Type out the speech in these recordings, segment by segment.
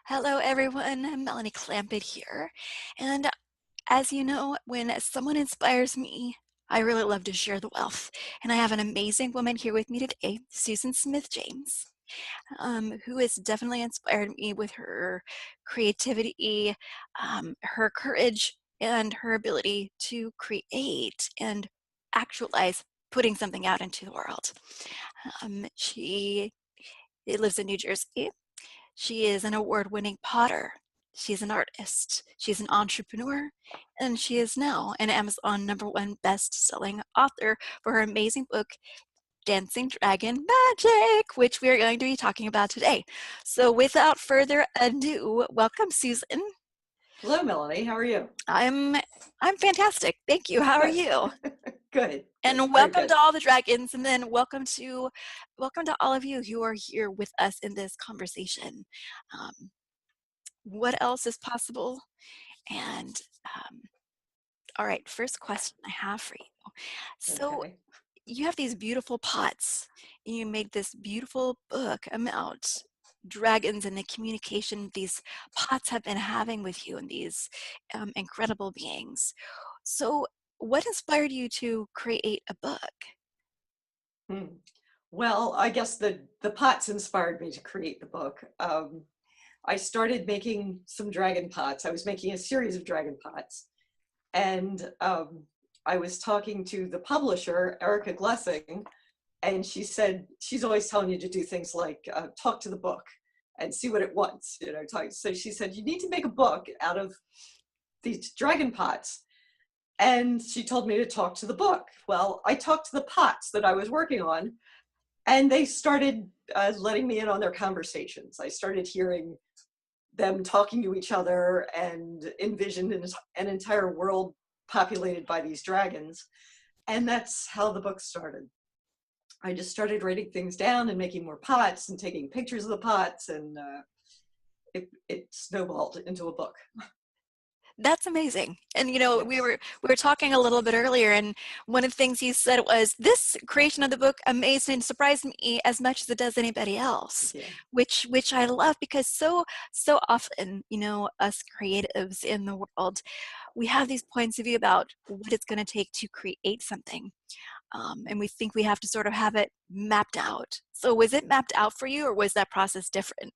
Hello, everyone. Melanie Clampit here. And as you know, when someone inspires me, I really love to share the wealth. And I have an amazing woman here with me today, Susan Smith James, who has definitely inspired me with her creativity, her courage, and her ability to create and actualize putting something out into the world. She lives in New Jersey. She is an award-winning potter. She's an artist. She's an entrepreneur. And she is now an Amazon #1 best-selling author for her amazing book, Dancing Dragon Magic, which we are going to be talking about today. So without further ado, welcome, Susan. Hello, Melanie. How are you? I'm I'm fantastic. Thank you. How are Good. you? Good. Good. And Very welcome to good. all the dragons, and then welcome to all of you who are here with us in this conversation. Um, what else is possible? And um, all right, first question I have for you. So Okay. you have these beautiful pots, and you made this beautiful book about dragons and the communication these pots have been having with you and these incredible beings. So what inspired you to create a book? Hmm. Well, I guess the pots inspired me to create the book. I started making some dragon pots. I was making a series of dragon pots, and I was talking to the publisher, Erica Glessing, and she said she's always telling you to do things like talk to the book and see what it wants. So she said you need to make a book out of these dragon pots. And she told me to talk to the book. Well, I talked to the pots that I was working on, and they started letting me in on their conversations. I started hearing them talking to each other and envisioned an entire world populated by these dragons. And that's how the book started. I just started writing things down and making more pots and taking pictures of the pots, and it snowballed into a book. That's amazing. And you know, we Yes. were we were talking a little bit earlier, and one of the things you said was this creation of the book amazed and surprised me as much as it does anybody else, Yeah. which I love because so often, you know, us creatives in the world, we have these points of view about what it's going to take to create something, and we think we have to sort of have it mapped out. So was it mapped out for you, or was that process different?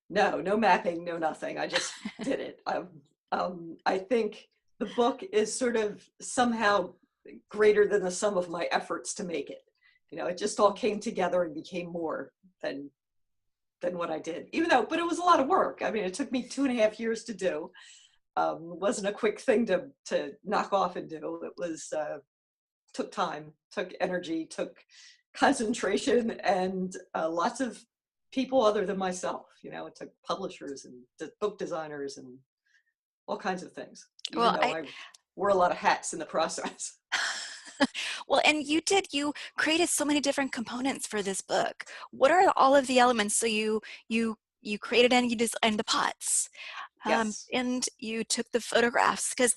No, no mapping, no nothing. I just did it. I think the book is sort of somehow greater than the sum of my efforts to make it. It just all came together and became more than what I did. But it was a lot of work. I mean, it took me 2.5 years to do. It wasn't a quick thing to knock off and do. It was took time, took energy, took concentration, and lots of people other than myself. It took publishers and book designers and all kinds of things, even Well, though I I wore a lot of hats in the process. Well, and you created so many different components for this book. What are all of the elements? So you created and you designed the pots, Yes. and you took the photographs because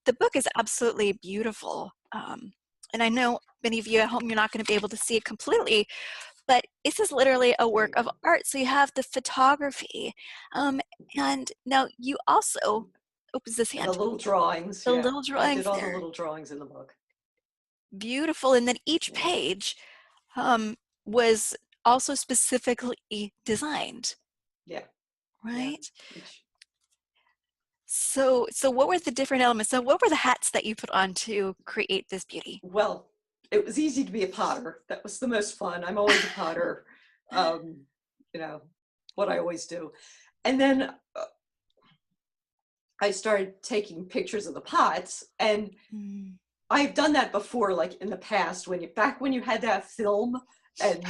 the book is absolutely beautiful. And I know many of you at home, you're not going to be able to see it completely, but this is literally a There work you of go. art. So you have the photography, um, and now you also opens this The hand, little drawings, the yeah. little I did drawings all the there, little drawings in the book. beautiful, and then each Yeah. page was also specifically designed, Yeah. Yeah. right? Each So what were the different elements? So what were the hats that you put on to create this beauty? Well, it was easy to be a potter. That was the most fun. I'm always a potter. Um, you know, what I always do. And then I started taking pictures of the pots, and Mm. I've done that before, like in the past, back when you had that film and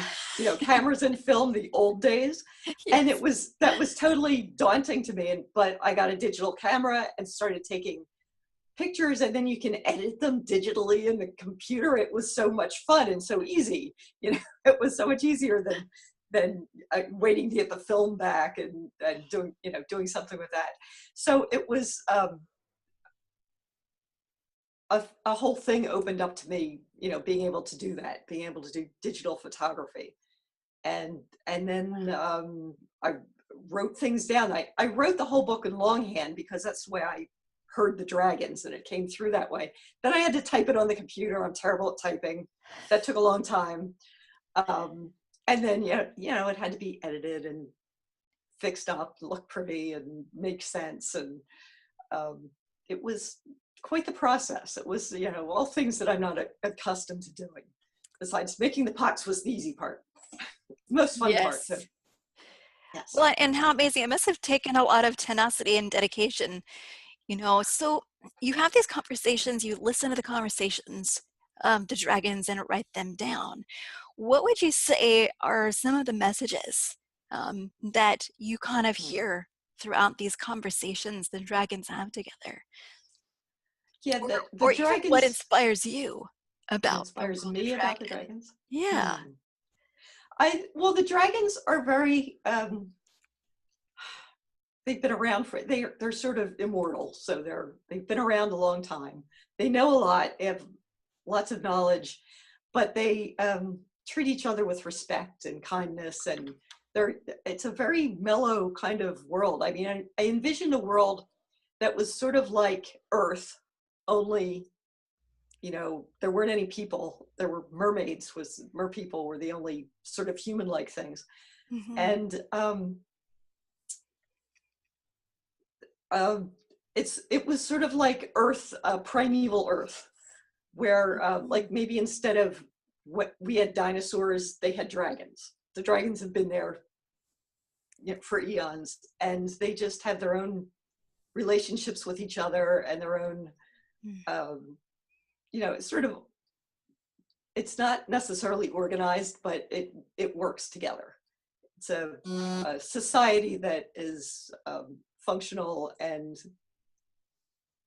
cameras and film, the old days. And Yes. that was totally daunting to me. But I got a digital camera and started taking pictures, and then you can edit them digitally in the computer. It was so much fun and so easy. It was so much easier than waiting to get the film back and doing something with that. So it was a whole thing opened up to me, being able to do that, being able to do digital photography. And then I wrote things down. I wrote the whole book in longhand because that's the way I heard the dragons and it came through that way. Then I had to type it on the computer. I'm terrible at typing. That took a long time. And then, it had to be edited and fixed up, look pretty and make sense. And it was quite the process. It was, all things that I'm not accustomed to doing. Besides, making the pots was the easy part, most fun part. So, Yes. yes. Well, and how amazing. It must have taken a lot of tenacity and dedication, So you have these conversations, you listen to the conversations, the dragons, and write them down. What would you say are some of the messages that you kind of Hmm. hear throughout these conversations the dragons have together? Yeah, Or, the or even what dragons. inspires you What about the inspires world of me about the dragon? dragons? Yeah. Hmm. Well, the dragons are very, they've been around they're sort of immortal. So they've been around a long time. They know a lot, they have lots of knowledge, but they treat each other with respect and kindness. And it's a very mellow kind of world. I mean, I envisioned a world that was sort of like Earth, only there weren't any people. There were mermaids. Mer people were the only sort of human-like things. Hmm. And um, it was sort of like Earth, primeval Earth, where like maybe instead of what we had dinosaurs, they had dragons. The dragons have been there, for eons, and they just have their own relationships with each other and their own, um, it's sort of, it's not necessarily organized, but it works together. It's a society that is functional, and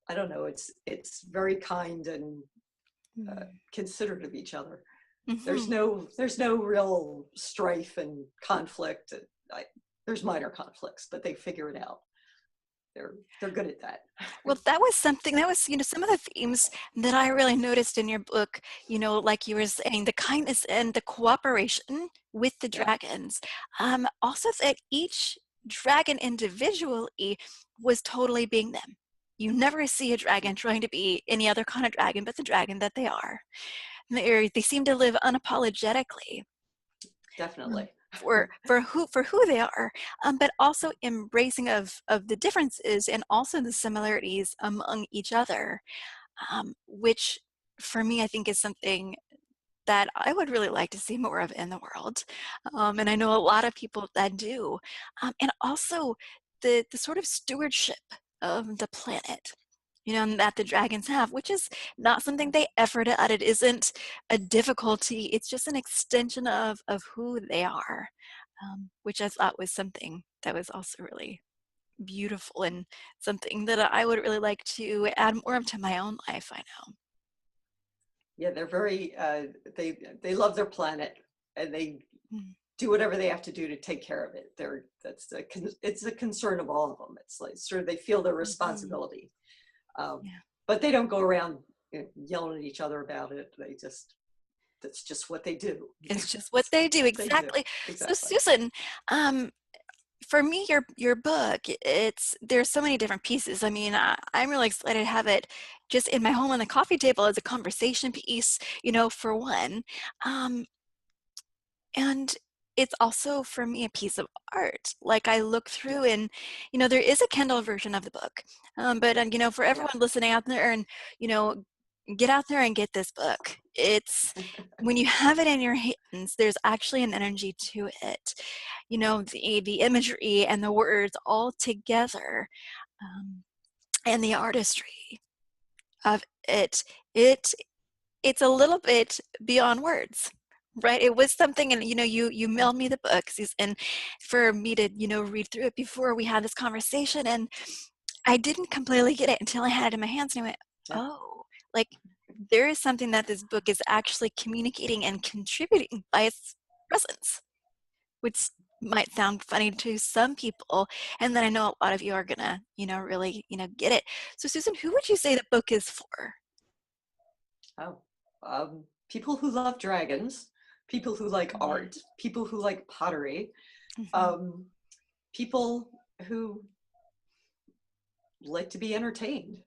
I don't know, it's very kind and considerate of each other. Hmm. There's no real strife and conflict. There's minor conflicts, but they figure it out. They're good at that. Well, that was something that was, some of the themes that I really noticed in your book, like you were saying, the kindness and the cooperation with the Yeah. dragons. Also that each dragon individually was totally being them. You never see a dragon trying to be any other kind of dragon but the dragon that they are. They seem to live unapologetically Definitely. for who they are, but also embracing of the differences and also the similarities among each other, which for me I think is something that I would really like to see more of in the world, and I know a lot of people that do, and also the sort of stewardship of the planet. That the dragons have, which is not something they effort at. It isn't a difficulty. It's just an extension of who they are, which I thought was something that was also really beautiful and something that I would really like to add more of to my own life. I know. Yeah, they're very they love their planet, and they Mm. do whatever they have to do to take care of it. It's a concern of all of them. It's like sort of they feel their Mhm. responsibility, um, Yeah, but they don't go around, yelling at each other about it. That's just what they do. it's just what That's they do, what they do. exactly. So Exactly. Susan, um, for me, your book, there's so many different pieces. I mean, I'm really excited to have it just in my home on the coffee table as a conversation piece, for one. Um, and it's also for me a piece of art. Like I look through Yes. and, there is a Kindle version of the book. But, for Yeah. everyone listening out there and, you know, get out there and get this book. It's when you have it in your hands, there's actually an energy to it. The imagery and the words all together, um, and the artistry of it. It it's a little bit beyond words, right? It was something, and you mailed me the books, and for me to read through it before we had this conversation, and I didn't completely get it until I had it in my hands, and I went, Yeah. oh, like there is something that this book is actually communicating and contributing by its presence, which might sound funny to some people, and then I know a lot of you are gonna really get it. So Susan, who would you say the book is for? Oh, people who love dragons, people who like Mhm. art, people who like pottery. Mhm. Um, people who like to be entertained.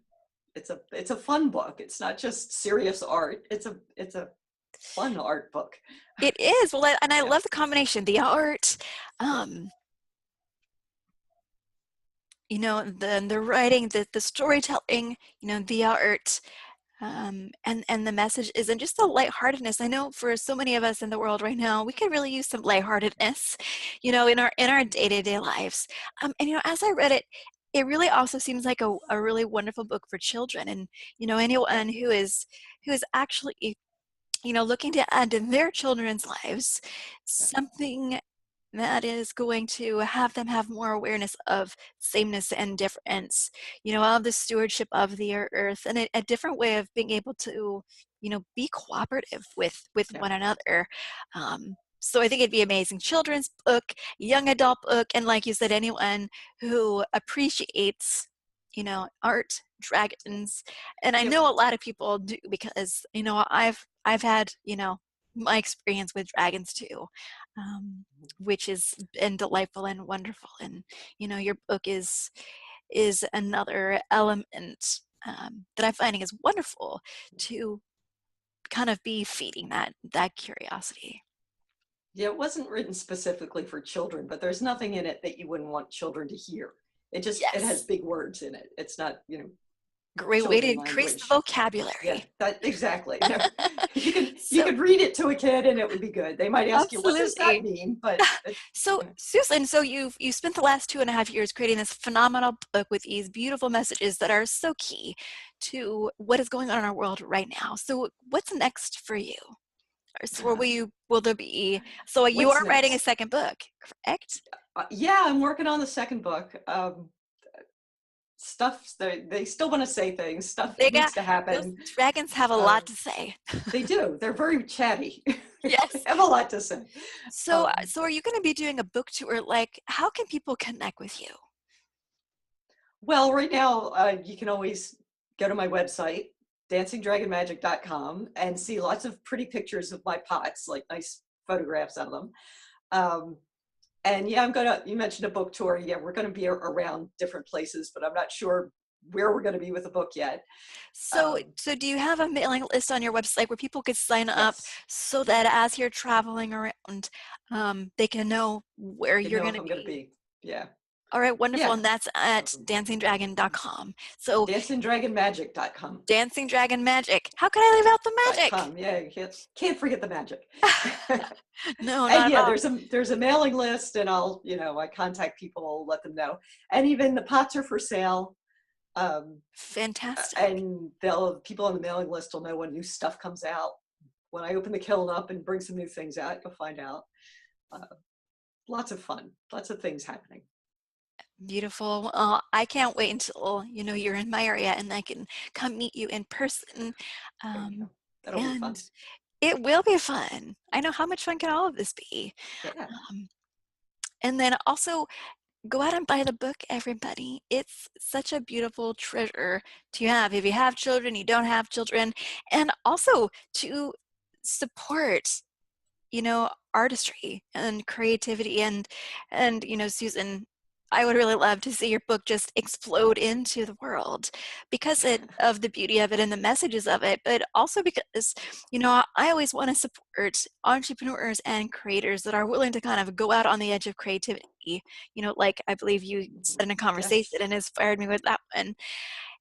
It's a fun book. It's not just serious art. It's a fun art book. It is. Well, and I Yeah, love the combination, the art, yeah, um, the writing, the storytelling, the art, and the message is, and just the lightheartedness. I know for so many of us in the world right now, we could really use some lightheartedness, in our day-to-day lives. And as I read it, it really also seems like a really wonderful book for children, and yeah, anyone who is actually looking to add to their children's lives yeah, something that is going to have them have more awareness of sameness and difference, of the stewardship of the earth, and a different way of being able to, be cooperative with yeah. one another. So I think it'd be amazing children's book, young adult book, and like you said, anyone who appreciates, art, dragons, and I Yep. know a lot of people do because I've had my experience with dragons too. Which has been delightful and wonderful. And your book is another element that I'm finding is wonderful to kind of be feeding that curiosity. Yeah, it wasn't written specifically for children, but there's nothing in it that you wouldn't want children to hear. It has Yes, big words in it. It's not, great way to children increase the language. Yeah, vocabulary. that exactly. You So could read it to a kid and it would be good. They might ask you, what does that absolutely. mean? But it, So Susan, so you spent the last 2.5 years creating this phenomenal book with these beautiful messages that are so key to what is going on in our world right now. So what's next for you? Or will there be, so you what's are writing a next? second book, correct? Yeah, I'm working on the second book. Stuff they still want to say things. Stuff They got needs to those happen. dragons have a Uh, lot to say. they do. They're very chatty. They Yes. have a lot to say. So Um, so are you going to be doing a book tour? Like, how can people connect with you? Well, right now, you can always go to my website, dancingdragonmagic.com, and see lots of pretty pictures of my pots, like nice photographs of them. Um, and yeah, you mentioned a book tour. Yeah, we're gonna be around different places, but I'm not sure where we're gonna be with the book yet. So do you have a mailing list on your website where people could sign up Yes, so that as you're traveling around, they can know where they you're know going if to I'm gonna be? be. Yeah, All right, wonderful. yeah. And that's at Um, dancingdragon.com. So dancingdragonmagic.com. Dancing Dragon Magic. How could I leave out the magic? Yeah, you can't forget the magic. No, And not at yeah, all. there's a mailing list, and I contact people, let them know, and even the pots are for sale. Um, Fantastic. and people on the mailing list will know when new stuff comes out. When I open the kiln up and bring some new things out, you'll find out. Uh, Lots of fun, lots of things happening. Beautiful. I can't wait until you're in my area and I can come meet you in person. There you Um, go. That'll be fun. and it will be fun. I know, how much fun can all of this be? Yeah, Um, and then also go out and buy the book, everybody. It's such a beautiful treasure to have. If you have children, you don't have children, and also to support artistry and creativity, and Susan, I would really love to see your book just explode into the world because of the beauty of it and the messages of it, but also because I always want to support entrepreneurs and creators that are willing to kind of go out on the edge of creativity, like I believe you said in a conversation yes, and inspired me with that one.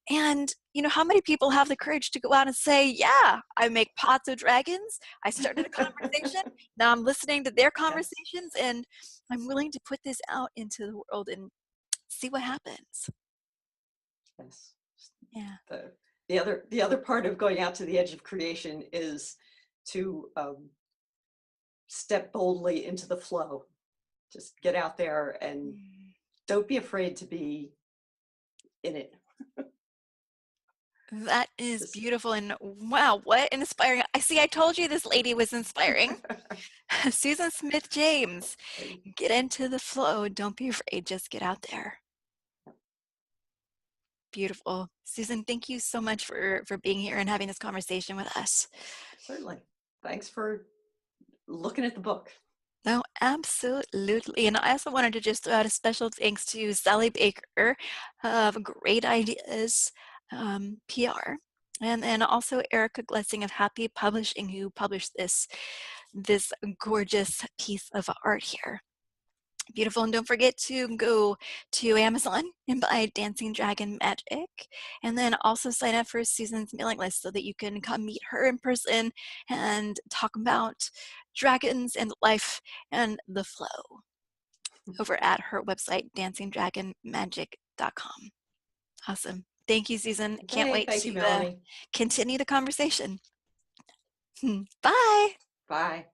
And how many people have the courage to go out and say, yeah, I make pots of dragons. I started a conversation. Now I'm listening to their yes, conversations and I'm willing to put this out into the world and see what happens. yes. Yeah. The the other part of going out to the edge of creation is to step boldly into the flow. Just get out there and Mm. don't be afraid to be in it. That is Just beautiful. And wow, what inspiring. I told you this lady was inspiring. Susan Smith James. Get into the flow. Don't be afraid. Just get out there. Beautiful. Susan, thank you so much for being here and having this conversation with us. certainly. Thanks for looking at the book. No, absolutely. And I also wanted to just throw out a special thanks to Sally Baker of Great Ideas PR. And then also Erica Glessing of Happy Publishing, who published this gorgeous piece of art here. Beautiful. And don't forget to go to Amazon and buy Dancing Dragon Magic. And then also sign up for Susan's mailing list so that you can come meet her in person and talk about dragons and life and the flow over at her website, dancingdragonmagic.com. Awesome. Thank you, Susan. Can't Okay, wait thank you, to Melanie. continue the conversation. Bye. Bye.